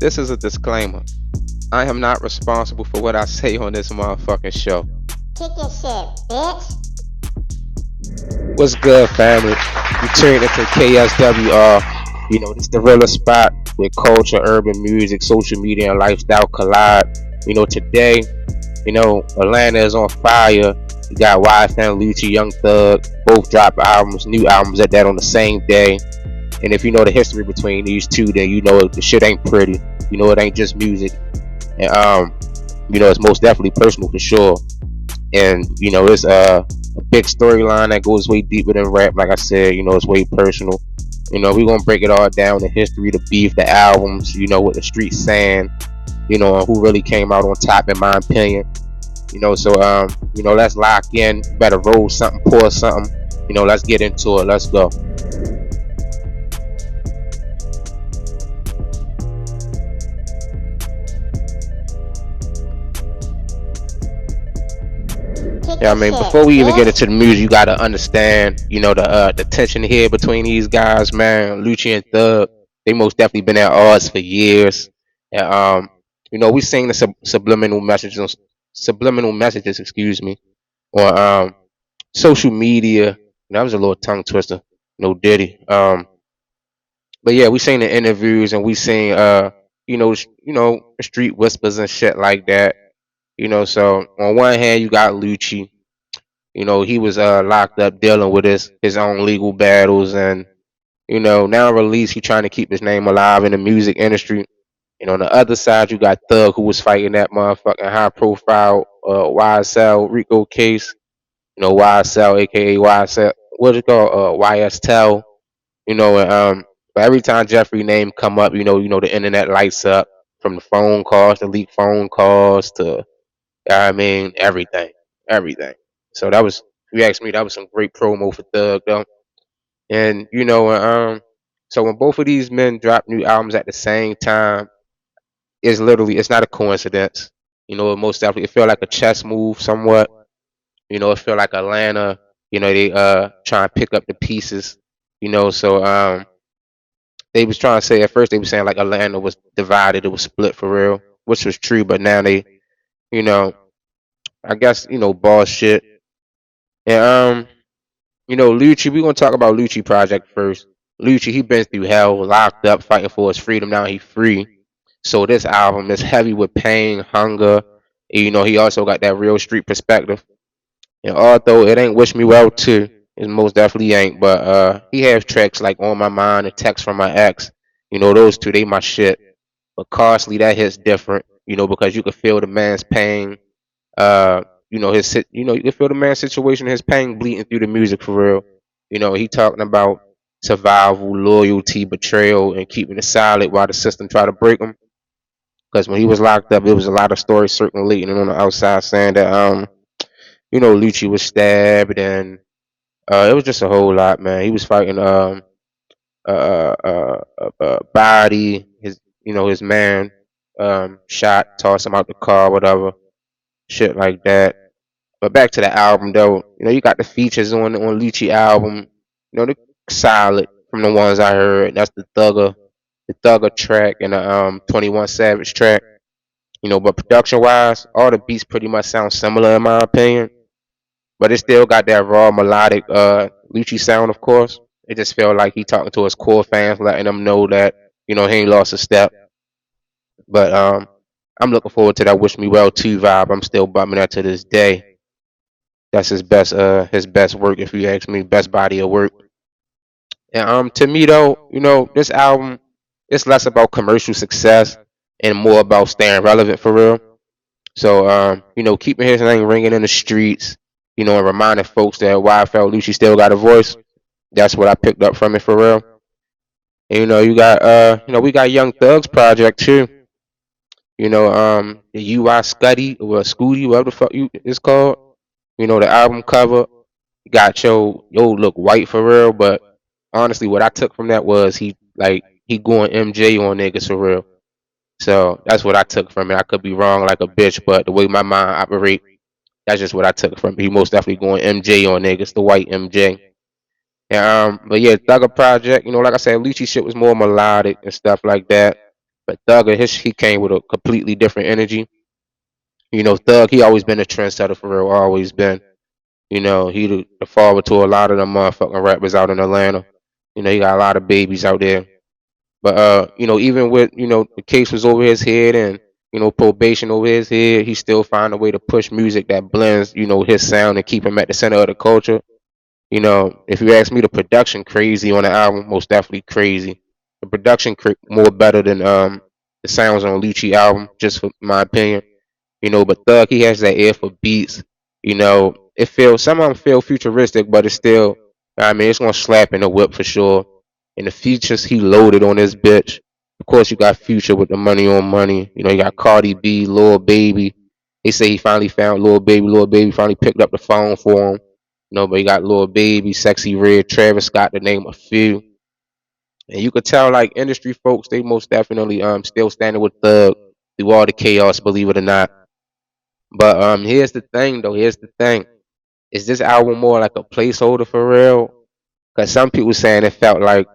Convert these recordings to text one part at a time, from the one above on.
This is a disclaimer. I am not responsible for what I say on this motherfucking show. Kick your shit, bitch. What's good, family? You tuned into K.S.W.R. This the realest spot where culture, urban music, social media, and lifestyle collide. Today, Atlanta is on fire. You got YFN Lucci, Young Thug, both drop albums, new albums at that on the same day. And if you know the history between these two, then you know the shit ain't pretty. It ain't just music. And it's most definitely personal for sure. And it's a big storyline that goes way deeper than rap. Like I said, it's way personal. We're gonna break it all down, the history, the beef, the albums, what the streets saying, who really came out on top in my opinion. Let's lock in. Better roll something, pour something. Let's get into it. Let's go. Yeah, I mean, before we even get into the music, you gotta understand, the tension here between these guys, man. Luchi and Thug, they most definitely been at odds for years. And we seen the subliminal messages, excuse me, on social media. That was a little tongue twister, no Diddy. But yeah, we seen the interviews and we seen street whispers and shit like that. So on one hand, you got Luchi. He was locked up dealing with his own legal battles, and now released, he trying to keep his name alive in the music industry. On the other side, you got Thug, who was fighting that motherfucking high profile YSL Rico case. YSL, aka YSL, what's it called? YSL. And but every time Jeffrey name come up, the internet lights up, from the phone calls, the leaked phone calls to, I mean, everything. So that was, if you ask me, that was some great promo for Thug though. And so when both of these men drop new albums at the same time, it's not a coincidence. It most definitely, it felt like a chess move somewhat. It felt like Atlanta. They try and pick up the pieces. So they was trying to say, at first they were saying like Atlanta was divided, it was split for real, which was true. But now they, you know, I guess ball shit. And Lucci, we gonna talk about Lucci project first. Lucci, he been through hell, locked up, fighting for his freedom. Now he free. So this album is heavy with pain, hunger. And, he also got that real street perspective. And although it ain't Wish Me Well too, it most definitely ain't. But he has tracks like On My Mind and Text from My Ex. Those two, they my shit. But Costly, that hits different. Because you can feel the man's pain. Uh, you can feel the man's situation, his pain bleeding through the music for real. He talking about survival, loyalty, betrayal, and keeping it solid while the system try to break him. Because when he was locked up, there was a lot of stories circulating on the outside saying that Lucci was stabbed, and it was just a whole lot, man. He was fighting body, his man shot, tossed him out the car, whatever, shit like that. But back to the album though, you got the features on Lucci album, the solid from the ones I heard. That's the Thugger track and the 21 Savage track. But production wise, all the beats pretty much sound similar in my opinion. But it still got that raw melodic Lucci sound, of course. It just felt like he talking to his core fans, letting them know that he ain't lost a step. But I'm looking forward to that Wish Me Well 2 vibe. I'm still bumming that to this day. That's his best work, if you ask me, best body of work. And to me though, this album, it's less about commercial success and more about staying relevant for real. So keeping his name ringing in the streets, and reminding folks that YFL Lucci still got a voice. That's what I picked up from it for real. And you got we got Young Thug's project too. The UI Scuddy or Scuti, whatever the fuck it's called. The album cover got yo look white for real, but honestly, what I took from that was he going MJ on niggas for real. So that's what I took from it. I could be wrong like a bitch, but the way my mind operate, that's just what I took from it. He most definitely going MJ on niggas, the white MJ. And, but yeah, Thugger Project, like I said, Lucci shit was more melodic and stuff like that. But Thugger, he came with a completely different energy. Thug, he always been a trendsetter for real, always been. He the father to a lot of the motherfucking rappers out in Atlanta. He got a lot of babies out there. But even with the case was over his head and probation over his head, he still found a way to push music that blends his sound and keep him at the center of the culture. If you ask me, the production crazy on the album, most definitely crazy. The production more better than the sounds on Lucci album, just for my opinion. But Thug, he has that ear for beats. It feels some of them feel futuristic, but it's still, I mean, it's gonna slap in the whip for sure. And the features he loaded on this bitch. Of course, you got Future with the money on money. You got Cardi B, Lil Baby. They say he finally found Lil Baby. Lil Baby finally picked up the phone for him. But you got Lil Baby, Sexy Red, Travis Scott, to name a few. And you could tell, like, industry folks, they most definitely still standing with Thug through all the chaos, believe it or not. But here's the thing though. Here's the thing. Is this album more like a placeholder for real? Cause some people saying it felt like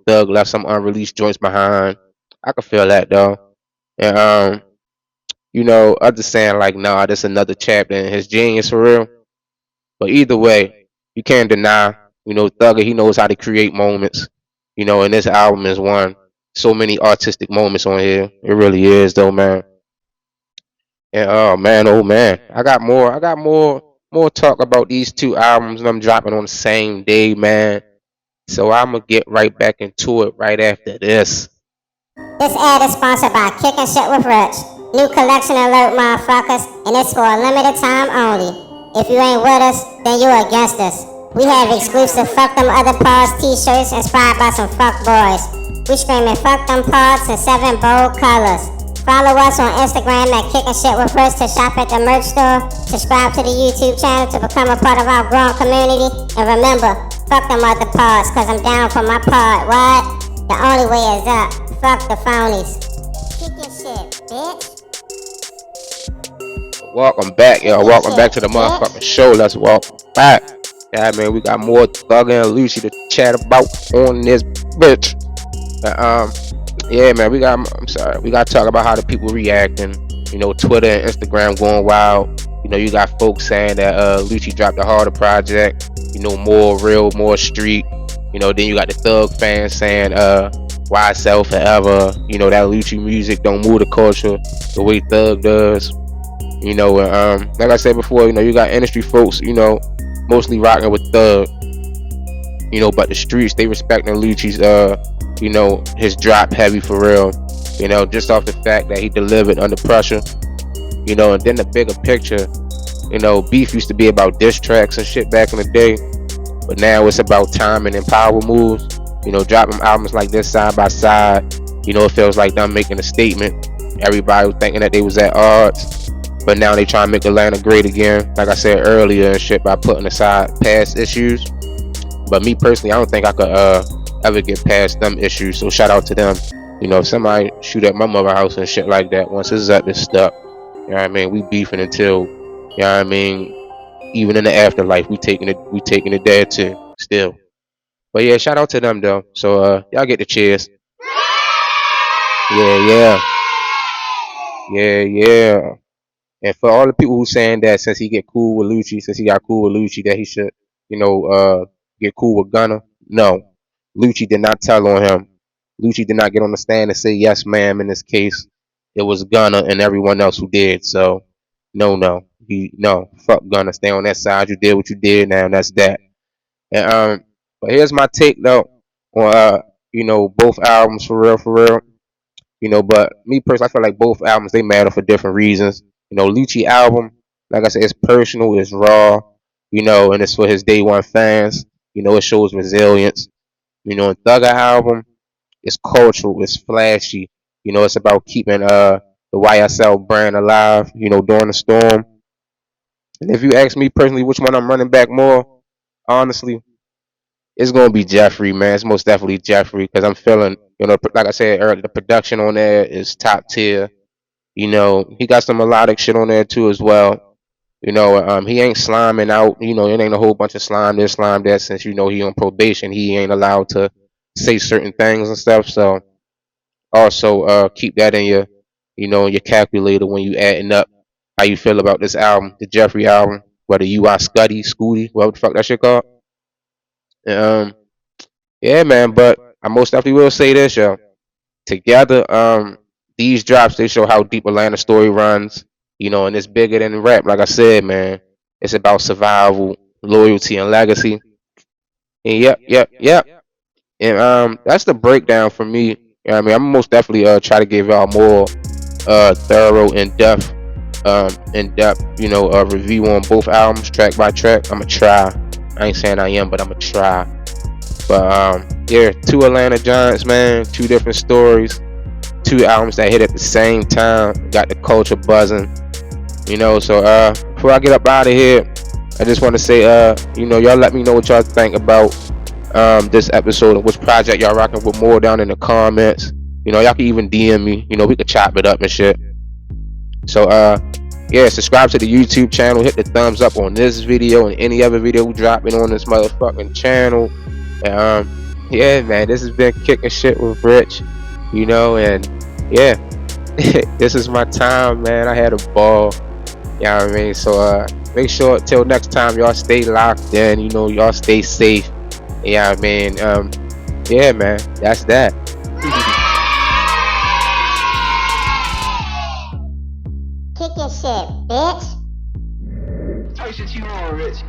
Thug left some unreleased joints behind. I could feel that though. And others saying like, nah, this another chapter in his genius for real. But either way, you can't deny. Thugger, he knows how to create moments. And this album is one. So many artistic moments on here. It really is though, man. And oh man, I got more talk about these two albums, and I'm dropping on the same day, man. So I'm gonna get right back into it right after this. This ad is sponsored by Kickin' Shit with Rich. New collection alert, motherfuckers, and it's for a limited time only. If you ain't with us, then you against us. We have exclusive Fuck Them Other Pods t-shirts inspired by some fuck boys. We screaming Fuck Them Pods in 7 bold colors. Follow us on Instagram at Kickin' Shit with Rich to shop at the merch store. Subscribe to the YouTube channel to become a part of our growing community. And remember, fuck them other pods, cause I'm down for my pod. What? The only way is up. Fuck the phonies. Kick your shit, bitch. Welcome back, y'all. Welcome back to the motherfucking show. Let's walk back. Yeah, man, we got more Thugger and Luchi to chat about on this bitch. Yeah, man, we got to talk about how the people reacting. Twitter and Instagram going wild. You got folks saying that Luchi dropped the harder project. More real, more street. Then you got the Thug fans saying YSL forever. That Luchi music don't move the culture the way Thug does. Like I said before, you got industry folks, mostly rocking with Thug. But the streets, they respecting Lucci's his drop heavy for real. Just off the fact that he delivered under pressure. And then the bigger picture, beef used to be about diss tracks and shit back in the day. But now it's about timing and power moves. Dropping albums like this side by side. It feels like them making a statement. Everybody was thinking that they was at odds. But now they trying to make Atlanta great again, like I said earlier and shit, by putting aside past issues. But me personally, I don't think I could ever get past them issues. So shout out to them. If somebody shoot at my mother house and shit like that, once it's up, it's stuck. You know what I mean? We beefing until, you know what I mean, even in the afterlife, we taking it there too, still. But yeah, shout out to them though. So y'all get the cheers. Yeah, yeah, yeah, yeah. And for all the people who saying that since he got cool with Lucci, that he should, get cool with Gunna. No, Lucci did not tell on him. Lucci did not get on the stand and say yes, ma'am. In this case, it was Gunna and everyone else who did. So, no, fuck Gunna. Stay on that side. You did what you did. Now that's that. And but here's my take though on both albums for real, for real. But me personally, I feel like both albums they matter for different reasons. Lucci album, like I said, it's personal, it's raw, and it's for his day one fans. It shows resilience. And Thugger album, it's cultural, it's flashy. It's about keeping the YSL brand alive. During the storm. And if you ask me personally, which one I'm running back more, honestly, it's gonna be Jeffrey, man. It's most definitely Jeffrey because I'm feeling, like I said earlier, the production on there is top tier. He got some melodic shit on there too as well. He ain't sliming out. It ain't a whole bunch of slime this, slime that. Since he on probation, he ain't allowed to say certain things and stuff. So Also, keep that in your, in your calculator when you adding up how you feel about this album, the Jeffrey album, whether you are Scuti, whatever the fuck that shit called. Um, yeah, man. But I most definitely will say this, yo. Together, these drops they show how deep Atlanta story runs. And it's bigger than rap. Like I said, man, it's about survival, loyalty, and legacy. And yep. And that's the breakdown for me. I mean, I'm most definitely try to give y'all more thorough, in depth, review on both albums, track by track. I'ma try. I ain't saying I am, but I'ma try. But yeah, two Atlanta Giants, man, two different stories, two albums that hit at the same time, got the culture buzzing. So before I get up out of here, I just want to say, y'all let me know what y'all think about this episode and which project y'all rocking with more down in the comments. Y'all can even DM me. We could chop it up and shit. So yeah, subscribe to the YouTube channel, hit the thumbs up on this video and any other video we dropping on this motherfucking channel. Yeah, man, this has been Kicking Shit with Rich, and yeah, this is my time, man. I had a ball. You know what I mean? So make sure till next time y'all stay locked in, y'all stay safe. You know what I mean? Yeah, man, that's that. Kick your shit, bitch. Type shit you on, Rich.